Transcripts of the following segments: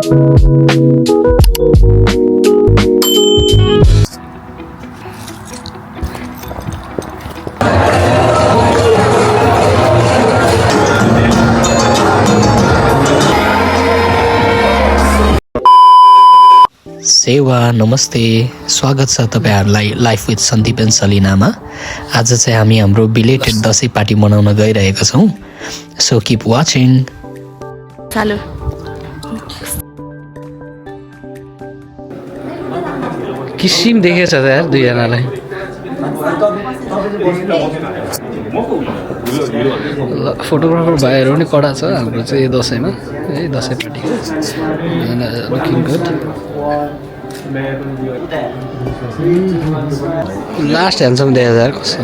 सेवा नमस्ते, स्वागत छ तपाईहरुलाई लाइफ विथ सन्दीप एन्ड सलिनामा। आज चाहिँ हामी हाम्रो बिलेटेड दशैं पार्टी मनाउन गइरहेका छौं। So keep watching. चालु किसिम देखेछ त यार दुईजनालाई। फोटोग्राफर भाइहरू पनि कडा छ हाम्रो चाहिँ यो दसैँमा है, दसैँ पार्टीको लुकिङ गुड। लास्ट ह्यान्डसम देखेछ यार कसो।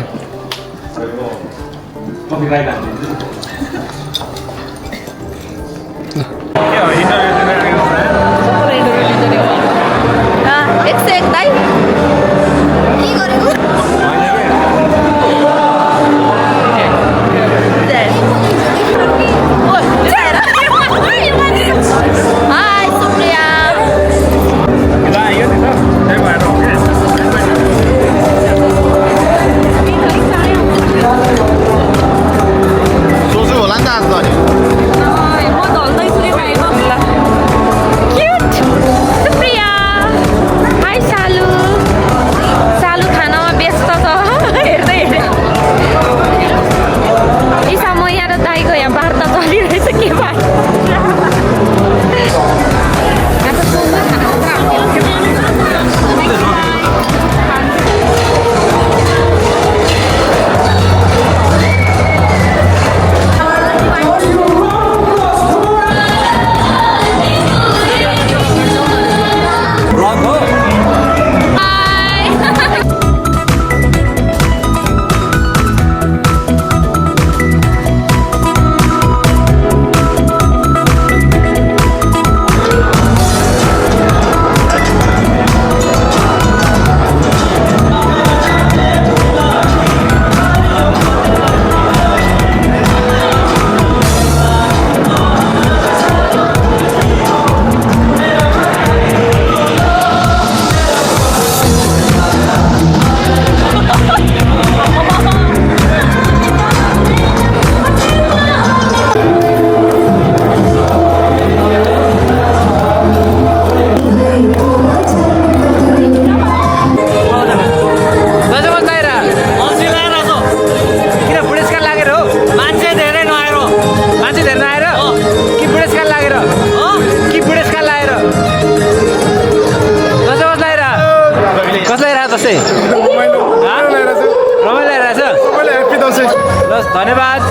धन्यवाद।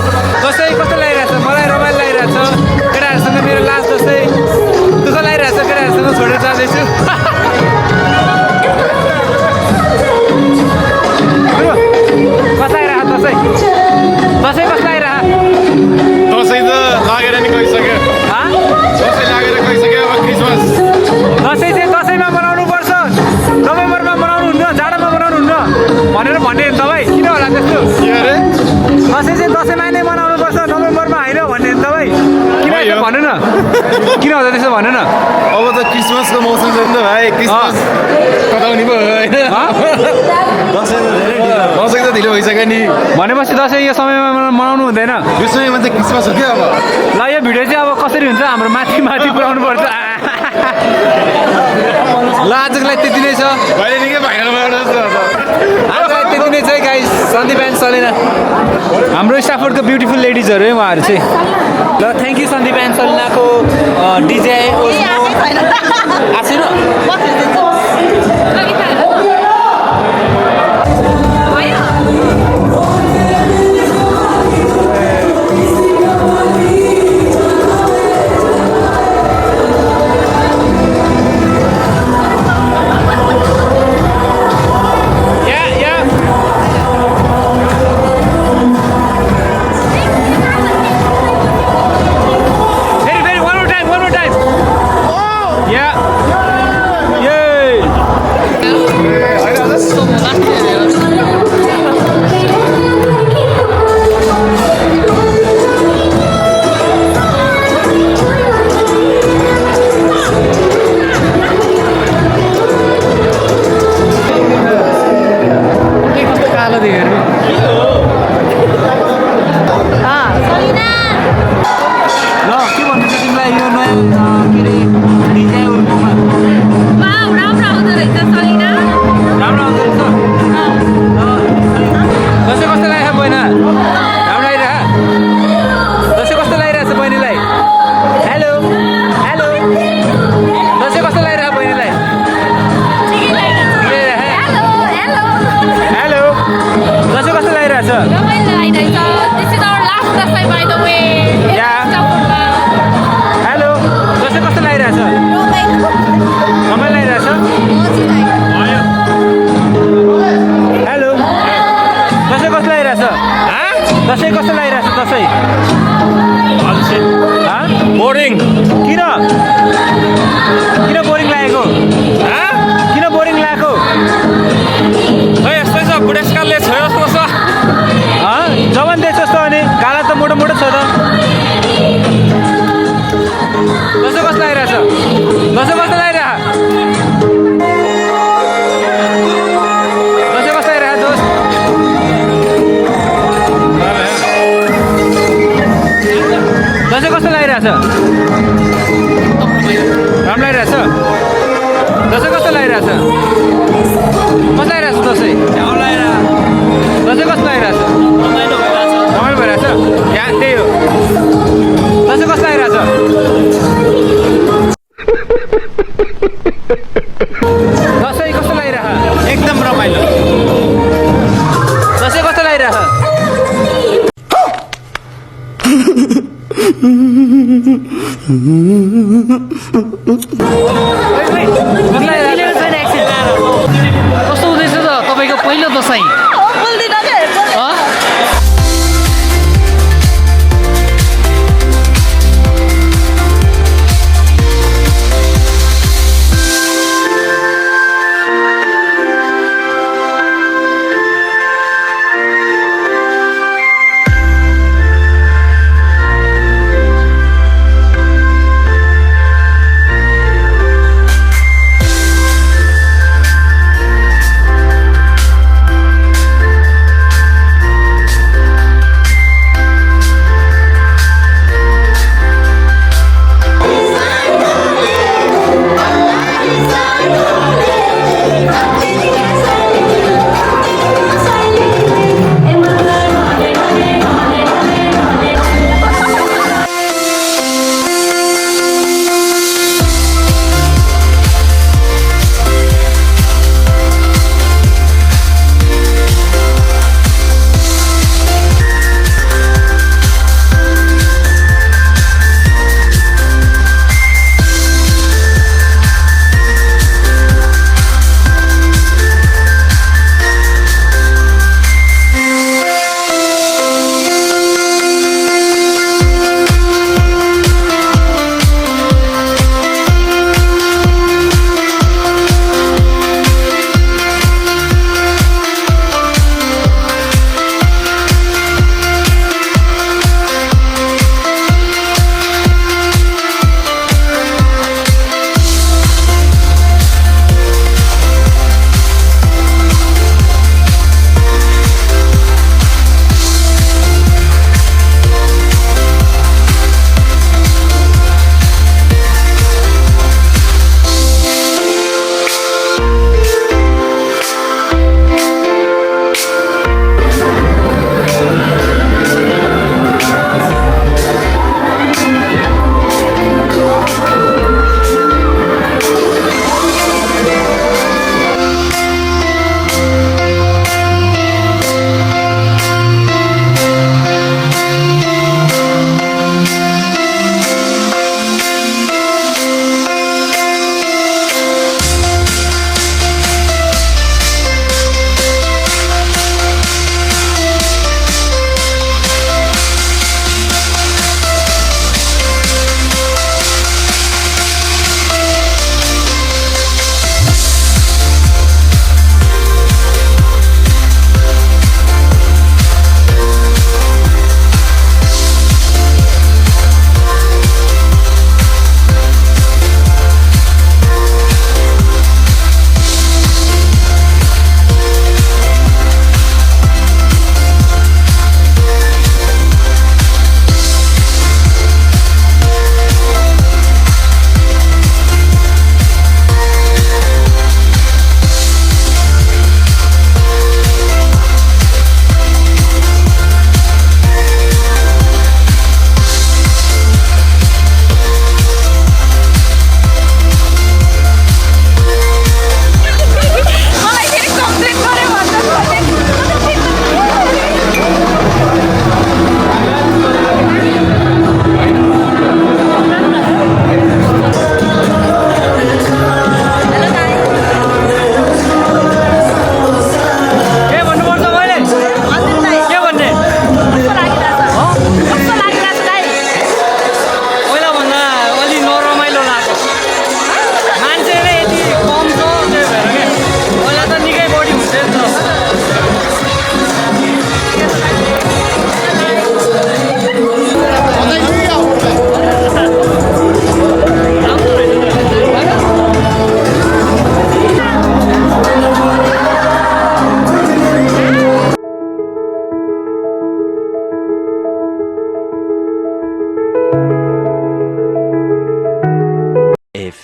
दसैँ कस्तो लागिरहेछ? मलाई रमाइलो लागिरहेछ। केटाहरूसँग मेरो लास्ट दसैँ दुःख लागिरहेछ। केटाहरूसँग छोडेर जाँदैछु। कस्तो लागिरहेछ दसैँ? दसैँ कस्तो लागिरहेछ? दसैँ त लागेर नि गइसक्यो। दसैँ लागेर गइसक्यो। अब क्रिसमस दसैँ चाहिँ दसैँमा मनाउनु पर्छ, नोभेम्बरमा मनाउनु हुन्न, जाडोमा मनाउनु हुन्न भनेर भन्ने तपाईँ किन होला त्यस्तो? के अरे दसैँ चाहिँ दसैँमा नै मनाउनु पर्छ, नोभेम्बरमा होइन भन्ने तपाईँ किन भन्नु न? किन होला त्यस्तो भन्नु न? अब त क्रिसमसको मौसम छ नि त भाइ। क्रिसमस कताउनी पो होइन। दसैँ त ढिलो भइसक्यो नि। भनेपछि दसैँ यो समयमा मनाउनु हुँदैन। यो समयमा चाहिँ क्रिसमस हो क्या। अब ल यो भिडियो चाहिँ अब कसरी हुन्छ हाम्रो माथि माथि पुऱ्याउनु पर्छ। ल आजको लागि त्यति नै छ। भाइले निकै भाइरल आजलाई त्यति नै छ गाइस। सन्दीप एन्ड सलिना हाम्रो स्टाफोर्डको ब्युटिफुल लेडिजहरू है उहाँहरू चाहिँ। ल थ्याङ्क यू सन्दीप एन्ड सलिनाको डिजे के अरे डिजे वाउ, राम्रो आउँदो रहेछ सलिना। राम्रो आउँदो रहेछ दसैँ कस्तो लागेको बहिना राम्रो लागिरहेको दसैँ कस्तो लागिरहेको छ बहिनीलाई हेलो हेलो दसैँ कस्तो लागिरहेको बहिनीलाई हेलो, हेलो। हेलो दसैँ कस्तो लागिरहेको छ रमाइलो लागिरहेछ। This is our last Dashain by the way। Yeah. स्टाफहरूमा। हेलो दसैँ कस्तो लागिरहेछ रमाइलो लागिरहेछ हेलो दसैँ कस्तो लागिरहेछ दसैँ कस्तो लागिरहेछ दसैँ बोरिङ किन किन बोरिङ लागेको किन बोरिङ लागेको खै यस्तै छ बुढेसकालले छोयो जस्तो छ जवान देश जस्तो अनि गाला त मोटो मोटो छ त दसैँ कस्तो लागिरहेछ दसैँ कस्तो लागिरह दसैँ कस्तो लागिरह दोस्त दसैँ कस्तो लागिरहेछ राम्रो लागिरहेछ दसैँ कस्तो लागिरहेछ कस्तो लागिरहेछ दसैँ दसैँ कस्तो लागिरहेछ रमाइलो भइरहेछ यहाँ त्यही हो दसैँ कस्तो लागिरहेछ दसैँ कस्तो लागिरह एकदम रमाइलो दसैँ कस्तो लागिरह कस्तो हुँदैछ त तपाईँको पहिलो दसैँ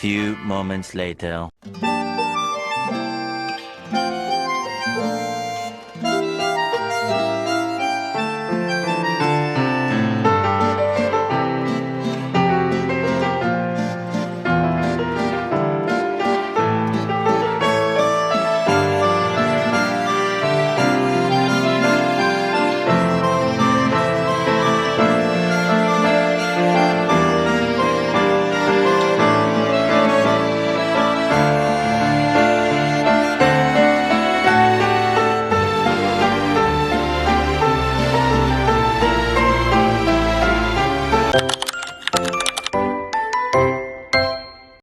few moments later.